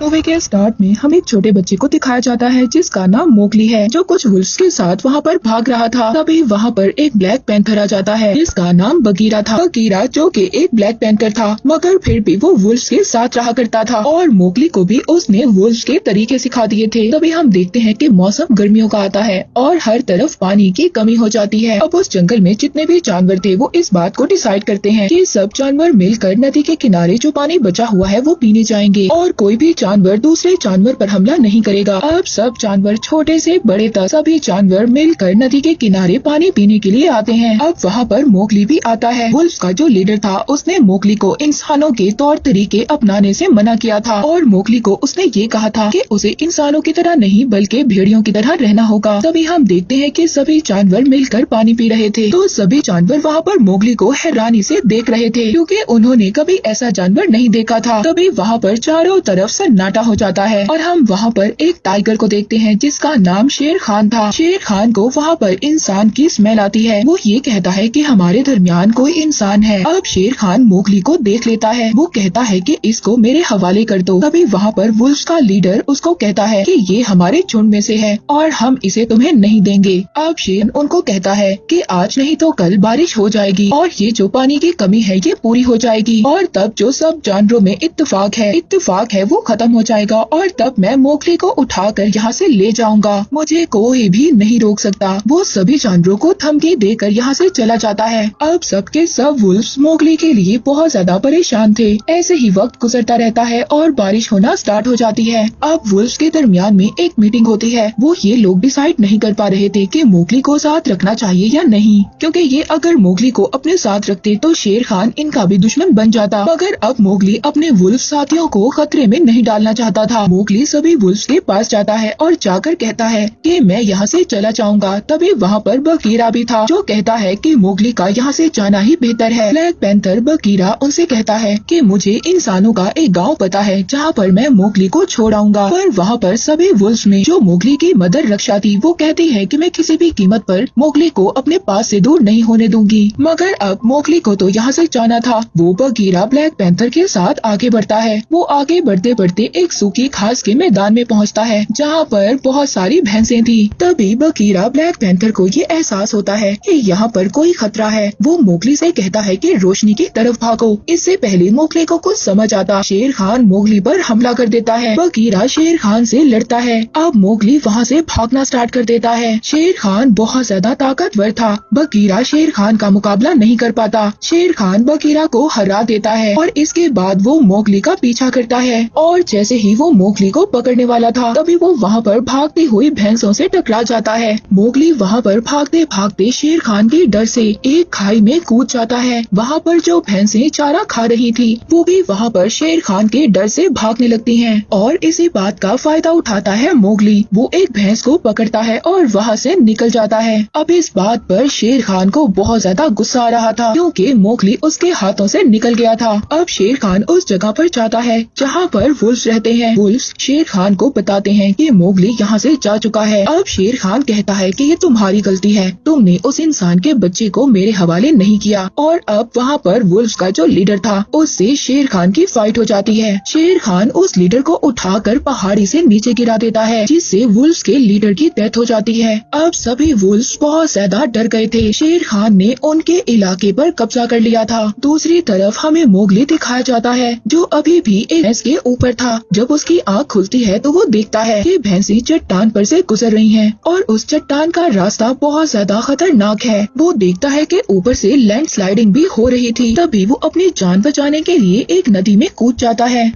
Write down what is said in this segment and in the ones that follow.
Movie के start में हम एक छोटे बच्चे को दिखाया जाता है जिसका नाम मोगली है, जो कुछ वुल्फ्स के साथ वहाँ पर भाग रहा था। तभी वहाँ पर एक ब्लैक पैंथर आ जाता है जिसका नाम बगीरा था। बगीरा जो कि एक ब्लैक पैंथर था, मगर फिर भी वो वुल्फ्स के साथ रहा करता था और मोगली को भी उसने वुल्फ्स के तरीके सिखा दिए थे। तभी हम देखते हैं कि मौसम गर्मियों का आता है और हर तरफ पानी की कमी हो जाती है। अब उस जंगल में जितने भी जानवर थे वो इस बात को डिसाइड करते हैं कि सब जानवर मिलकर नदी के किनारे जो पानी बचा हुआ है वो पीने जाएंगे और कोई भी जानवर दूसरे जानवर पर हमला नहीं करेगा। अब सब जानवर छोटे से बड़े तक सभी जानवर मिलकर नदी के किनारे पानी पीने के लिए आते हैं। अब वहाँ पर मोगली भी आता है। वुल्फ का जो लीडर था उसने मोगली को इंसानों के तौर तरीके अपनाने से मना किया था और मोगली को उसने ये कहा था कि उसे इंसानों की तरह नहीं बल्कि भेड़ियों की तरह रहना होगा। तभी हम देखते हैं कि सभी जानवर मिलकर पानी पी रहे थे, तो सभी जानवर वहाँ पर मोगली को हैरानी से देख रहे थे क्योंकि उन्होंने कभी ऐसा जानवर नहीं देखा था। तभी वहाँ पर चारों तरफ सन्नाटा हो जाता है और हम वहाँ पर एक टाइगर को देखते हैं जिसका नाम शेर खान था। शेर खान को वहाँ पर इंसान की स्मेल आती है। वो ये कहता है कि हमारे दरमियान कोई इंसान है। अब शेर खान मोगली को देख लेता है। वो कहता है कि इसको मेरे हवाले कर दो। तभी वहाँ पर वुल्फ्स का लीडर उसको कहता है कि ये हमारे झुंड में से है और हम इसे तुम्हें नहीं देंगे। अब शेर उनको कहता है कि आज नहीं तो कल बारिश हो जाएगी और ये जो पानी की कमी है ये पूरी हो जाएगी और तब जो सब जानवरों में इत्तेफाक है वो खत्म हो जाएगा और तब मैं मोगली को उठाकर यहाँ से ले जाऊंगा। मुझे कोई भी नहीं रोक सकता। वो सभी जानवरों को धमकी देकर यहाँ से चला जाता है। अब सबके सब वुल्फ्स मोगली के लिए बहुत ज्यादा परेशान थे। ऐसे ही वक्त गुजरता रहता है और बारिश होना स्टार्ट हो जाती है। अब वुल्फ्स के दरमियान में एक मीटिंग होती है। वो ये लोग डिसाइड नहीं कर पा रहे थे कि मोगली को साथ रखना चाहिए या नहीं, क्योंकि ये अगर मोगली को अपने साथ रखते तो शेर खान इनका भी दुश्मन बन जाता। मगर अब मोगली अपने वुल्फ साथियों को खतरे में नहीं डालना चाहता था। मोगली सभी वुल्फ्स के पास जाता है और जाकर कहता है कि मैं यहाँ से चला जाऊंगा। तभी वहाँ पर बगीरा भी था जो कहता है कि मोगली का यहाँ से जाना ही बेहतर है। ब्लैक पैंथर बगीरा उनसे कहता है कि मुझे इंसानों का एक गांव पता है जहाँ पर मैं मोगली को छोड़ाऊंगा। पर वहाँ पर सभी वुल्फ्स में जो मोगली की मदर रक्षा थी वो कहती है कि मैं किसी भी कीमत पर मोगली को अपने पास से दूर नहीं होने दूंगी। मगर अब मोगली को तो यहाँ से जाना था। वो बगीरा ब्लैक पैंथर के साथ आगे बढ़ता है। वो आगे बढ़ते बढ़ते एक सूखी घास के मैदान में पहुँचता है जहाँ पर बहुत सारी भैंसें थी। तभी बगीरा ब्लैक पैंथर को ये एहसास होता है कि यहाँ पर कोई खतरा है। वो मोगली से कहता है कि रोशनी की तरफ भागो। इससे पहले मोगली को कुछ समझ आता, शेर खान मोगली पर हमला कर देता है। बगीरा शेर खान से लड़ता है। अब मोगली वहाँ से भागना स्टार्ट कर देता है। शेर खान बहुत ज्यादा ताकतवर था। बगीरा शेर खान का मुकाबला नहीं कर पाता। शेर खान बगीरा को हरा देता है और इसके बाद वो मोगली का पीछा करता है और जैसे ही वो मोगली को पकड़ने वाला था तभी वो वहाँ पर भागती हुई भैंसों से टकरा जाता है। मोगली वहाँ पर भागते भागते शेर खान के डर से एक खाई में कूद जाता है। वहाँ पर जो भैंसें चारा खा रही थी वो भी वहाँ पर शेर खान के डर से भागने लगती हैं और इसी बात का फायदा उठाता है मोगली। वो एक भैंस को पकड़ता है और वहाँ से निकल जाता है। अब इस बात पर शेर खान को बहुत ज्यादा गुस्सा आ रहा था क्योंकि मोगली उसके हाथों से निकल गया था। अब शेर खान उस जगह पर जाता है जहाँ पर वुल्फ्स रहते हैं। वुल्फ्स शेर खान को बताते हैं कि मोगली यहाँ से जा चुका है। अब शेर खान कहता है कि ये तुम्हारी गलती है, तुमने उस इंसान के बच्चे को मेरे हवाले नहीं किया। और अब वहाँ पर वुल्फ्स का जो लीडर था उससे शेर खान की फाइट हो जाती है। शेर खान उस लीडर को उठाकर पहाड़ी से नीचे गिरा देता है जिससे वुल्फ्स के लीडर की डेथ हो जाती है। अब सभी वुल्फ्स बहुत ज्यादा डर गए थे। शेर खान ने उनके इलाके पर कब्जा कर लिया था। दूसरी तरफ हमें मोगली दिखाया जाता है जो अभी भी एक भैंस के ऊपर था। जब उसकी आँख खुलती है तो वो देखता है कि भैंसी चट्टान पर से गुजर रही हैं और उस चट्टान का रास्ता बहुत ज्यादा खतरनाक है। वो देखता है कि ऊपर से लैंडस्लाइडिंग भी हो रही थी। तभी वो अपनी जान बचाने के लिए एक नदी में कूद जाता है।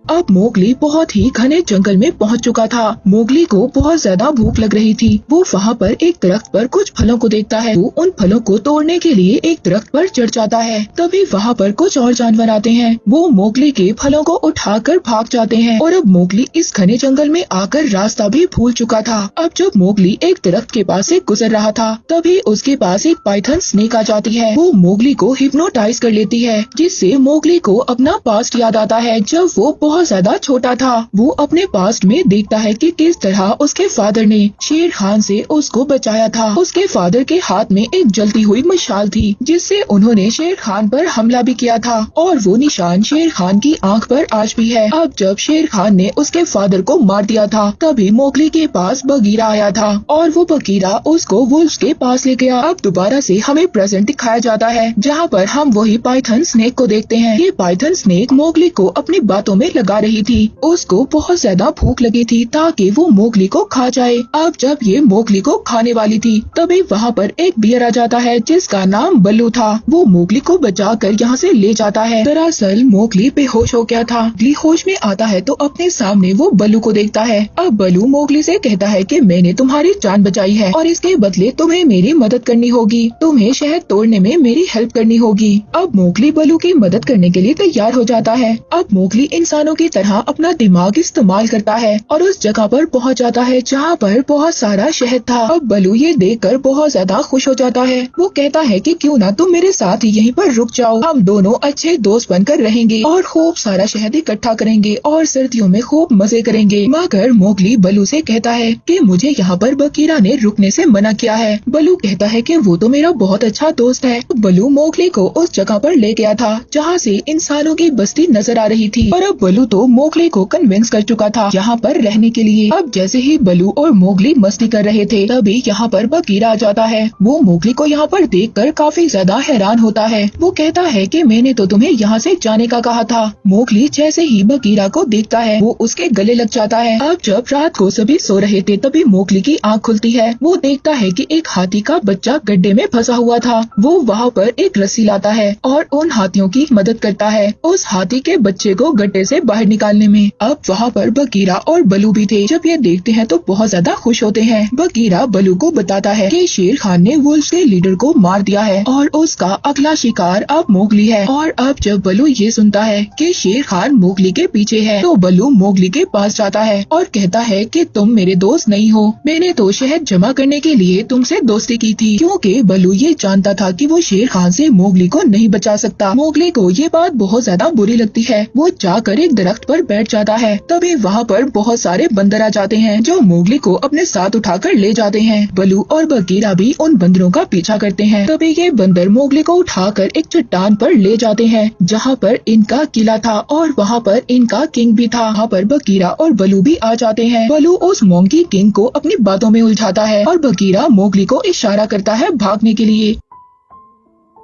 अब मोगली बहुत ही घने जंगल में पहुंच चुका था। मोगली को बहुत ज्यादा भूख लग रही थी। वो वहाँ पर एक दरख्त पर कुछ फलों को देखता है। वो उन फलों को तोड़ने के लिए एक दरख्त पर चढ़ जाता है। तभी वहाँ पर कुछ और जानवर आते हैं। वो मोगली के फलों को उठाकर भाग जाते हैं और अब मोगली इस घने जंगल में आकर रास्ता भी भूल चुका था। अब जब मोगली एक दरख्त के पास से गुजर रहा था तभी उसके पास एक पाइथन स्नेक आ जाती है। वो मोगली को हिप्नोटाइज कर लेती है जिससे मोगली को अपना पास्ट याद आता है जब वो बहुत ज्यादा छोटा था। वो अपने पास्ट में देखता है कि किस तरह उसके फादर ने शेर खान से उसको बचाया था। उसके फादर के हाथ में एक जलती हुई मशाल थी जिससे उन्होंने शेर खान पर हमला भी किया था और वो निशान शेर खान की आंख पर आज भी है। अब जब शेर खान ने उसके फादर को मार दिया था तभी मोगली के पास बगीरा आया था और वो बगीरा उसको वुल्फ्स के पास ले गया। अब दोबारा से हमें प्रेजेंट दिखाया जाता है जहाँ पर हम वही पाइथन स्नेक को देखते हैं। ये पाइथन स्नेक मोगली को अपनी बातों में लगा रही थी। उसको बहुत ज्यादा भूख लगी थी ताकि वो मोगली को खा जाए। अब जब ये मोगली को खाने वाली थी तभी वहाँ पर एक बियर आ जाता है जिसका नाम बल्लू था। वो मोगली को बचाकर यहाँ से ले जाता है। दरअसल मोगली बेहोश हो गया था। मोगली होश में आता है तो अपने सामने वो बल्लू को देखता है। अब बल्लू मोगली से कहता है कि मैंने तुम्हारी जान बचाई है और इसके बदले तुम्हें मेरी मदद करनी होगी। तुम्हें शहद तोड़ने में मेरी हेल्प करनी होगी। अब मोगली बल्लू की मदद करने के लिए तैयार हो जाता है। अब मोगली इंसानों की तरह अपना दिमाग इस्तेमाल करता है और उस जगह पर पहुंच जाता है जहाँ पर बहुत सारा शहद था। अब बल्लू ये देखकर बहुत ज्यादा खुश हो जाता है। वो कहता है कि क्यों ना तुम मेरे साथ ही यहीं पर रुक जाओ। हम दोनों अच्छे दोस्त बनकर रहेंगे और खूब सारा शहद इकट्ठा करेंगे और सर्दियों में खूब मजे करेंगे। मगर मोगली बल्लू से कहता है कि मुझे यहाँ पर बगीरा ने रुकने से मना किया है। बल्लू कहता है कि वो तो मेरा बहुत अच्छा दोस्त है। बल्लू मोगली को उस जगह पर ले गया था जहाँ से इंसानों की बस्ती नजर आ रही थी और अब बल्लू तो मोगली को कन्विंस कर चुका था यहाँ पर रहने के लिए। अब जैसे ही बल्लू और मोगली मस्ती कर रहे थे तभी यहाँ पर बगीरा आ जाता है। वो मोगली को यहाँ पर देखकर काफी ज्यादा हैरान होता है। वो कहता है कि मैंने तो तुम्हें यहाँ से जाने का कहा था। मोगली जैसे ही बगीरा को देखता है वो उसके गले लग जाता है। अब जब रात को सभी सो रहे थे तभी मोगली की आँख खुलती है। वो देखता है कि एक हाथी का बच्चा गड्ढे में फंसा हुआ था। वो वहाँ पर एक रस्सी लाता है और उन हाथियों की मदद करता है उस हाथी के बच्चे को गड्ढे से बाहर निकालने में। अब वहाँ पर बगीरा और बल्लू भी थे। जब ये देखते हैं तो बहुत ज्यादा खुश होते हैं। बगीरा बल्लू को बताता है कि शेर खान ने वुल्फ्स के लीडर को मार दिया है और उसका अगला शिकार अब मोगली है। और अब जब बल्लू ये सुनता है कि शेर खान मोगली के पीछे है तो बल्लू मोगली के पास जाता है और कहता है कि तुम मेरे दोस्त नहीं हो। मैंने तो शहद जमा करने के लिए तुमसे दोस्ती की थी। क्योंकि बल्लू ये जानता था कि वो शेर खान से मोगली को नहीं बचा सकता। मोगली को ये बात बहुत ज्यादा बुरी लगती है। वो जाकर एक दरख्त पर बैठ जाता है। तभी वहाँ पर बहुत सारे बंदर आ जाते हैं जो मोगली को अपने साथ उठाकर ले जाते हैं। बल्लू और बगीरा भी उन बंदरों का पीछा करते हैं। तभी ये बंदर मोगली को उठाकर एक चट्टान पर ले जाते हैं जहाँ पर इनका किला था और वहाँ पर इनका किंग भी था। वहाँ पर बगीरा और बल्लू भी आ जाते हैं। बल्लू उस मोंकी किंग को अपनी बातों में उलझाता है और बगीरा मोगली को इशारा करता है भागने के लिए।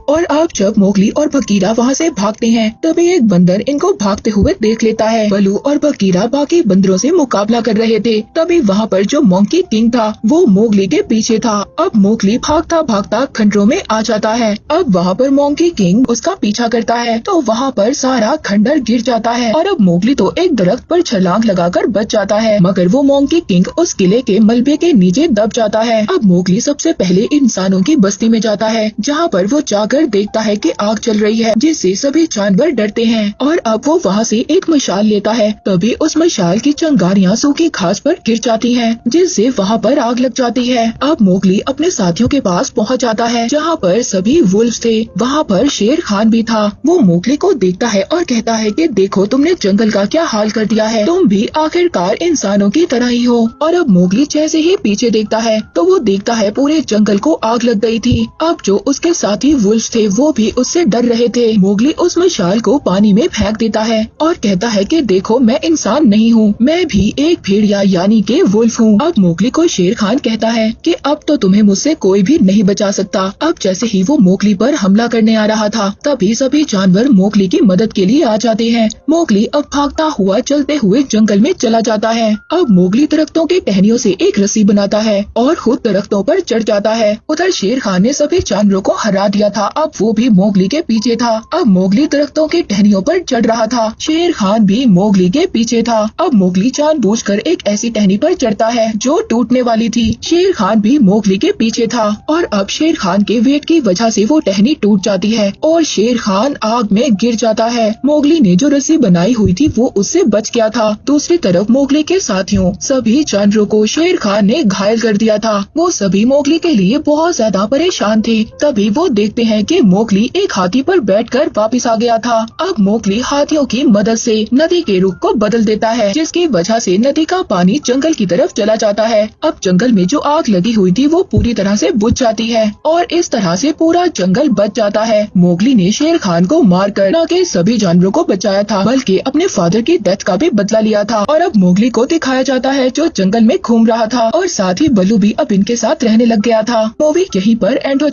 और अब जब मोगली और बगीरा वहाँ से भागते हैं तभी एक बंदर इनको भागते हुए देख लेता है। बल्लू और बगीरा बाकी बंदरों से मुकाबला कर रहे थे तभी वहाँ पर जो मोंकी किंग था वो मोगली के पीछे था। अब मोगली भागता भागता खंडरों में आ जाता है। अब वहाँ पर मोंकी किंग उसका पीछा करता है तो वहाँ पर सारा खंडर गिर जाता है और अब मोगली तो एक दरख्त पर छलांग लगाकर बच जाता है। मगर वो मोंकी किंग उस किले के मलबे के नीचे दब जाता है। अब मोगली सबसे पहले इंसानों की बस्ती में जाता है जहाँ पर वो जाकर देखता है कि आग चल रही है जिससे सभी जानवर डरते हैं। और अब वो वहाँ से एक मशाल लेता है तभी उस मशाल की चिंगारियाँ सूखी घास पर गिर जाती हैं जिससे वहाँ पर आग लग जाती है। अब मोगली अपने साथियों के पास पहुँच जाता है जहाँ पर सभी वुल्फ्स थे। वहाँ पर शेर खान भी था। वो मोगली को देखता है और कहता है कि देखो तुमने जंगल का क्या हाल कर दिया है। तुम भी आखिरकार इंसानों की तरह ही हो। और अब मोगली जैसे ही पीछे देखता है तो वो देखता है पूरे जंगल को आग लग गई थी। अब जो उसके साथी वुल्फ्स थे वो भी उससे डर रहे थे। मोगली उस मशाल को पानी में फेंक देता है और कहता है कि देखो मैं इंसान नहीं हूँ, मैं भी एक भेड़िया यानी के वुल्फ हूँ। अब मोगली को शेर खान कहता है कि अब तो तुम्हें मुझसे कोई भी नहीं बचा सकता। अब जैसे ही वो मोगली पर हमला करने आ रहा था तभी सभी जानवर मोगली की मदद के लिए आ जाते हैं। मोगली अब भागता हुआ चलते हुए जंगल में चला जाता है। अब मोगली दरख्तों के टहनियों से एक रस्सी बनाता है और खुद दरख्तों पर चढ़ जाता है। उधर शेर खान ने सभी जानवरों को हरा दिया था। अब वो भी मोगली के पीछे था। अब मोगली दरख्तों के टहनियों पर चढ़ रहा था। शेर खान भी मोगली के पीछे था। अब मोगली जानबूझकर एक ऐसी टहनी पर चढ़ता है जो टूटने वाली थी। शेर खान भी मोगली के पीछे था और अब शेर खान के वेट की वजह से वो टहनी टूट जाती है और शेर खान आग में गिर जाता है। मोगली ने जो रस्सी बनाई हुई थी वो उससे बच गया था। दूसरी तरफ मोगली के साथियों सभी जानवरों को शेर खान ने घायल कर दिया था। वो सभी मोगली के लिए बहुत ज्यादा परेशान थे। तभी वो देखते हैं है कि मोगली एक हाथी पर बैठकर वापस आ गया था। अब मोगली हाथियों की मदद से नदी के रुख को बदल देता है, जिसकी वजह से नदी का पानी जंगल की तरफ चला जाता है। अब जंगल में जो आग लगी हुई थी वो पूरी तरह से बुझ जाती है और इस तरह से पूरा जंगल बच जाता है। मोगली ने शेर खान को मारकर न के सभी जानवरों को बचाया था, बल्कि अपने फादर की डेथ का भी बदला लिया था। और अब मोगली को दिखाया जाता है जो जंगल में घूम रहा था और साथ ही बल्लू भी अब इनके साथ रहने लग गया था। मूवी यहीं पर एंड हो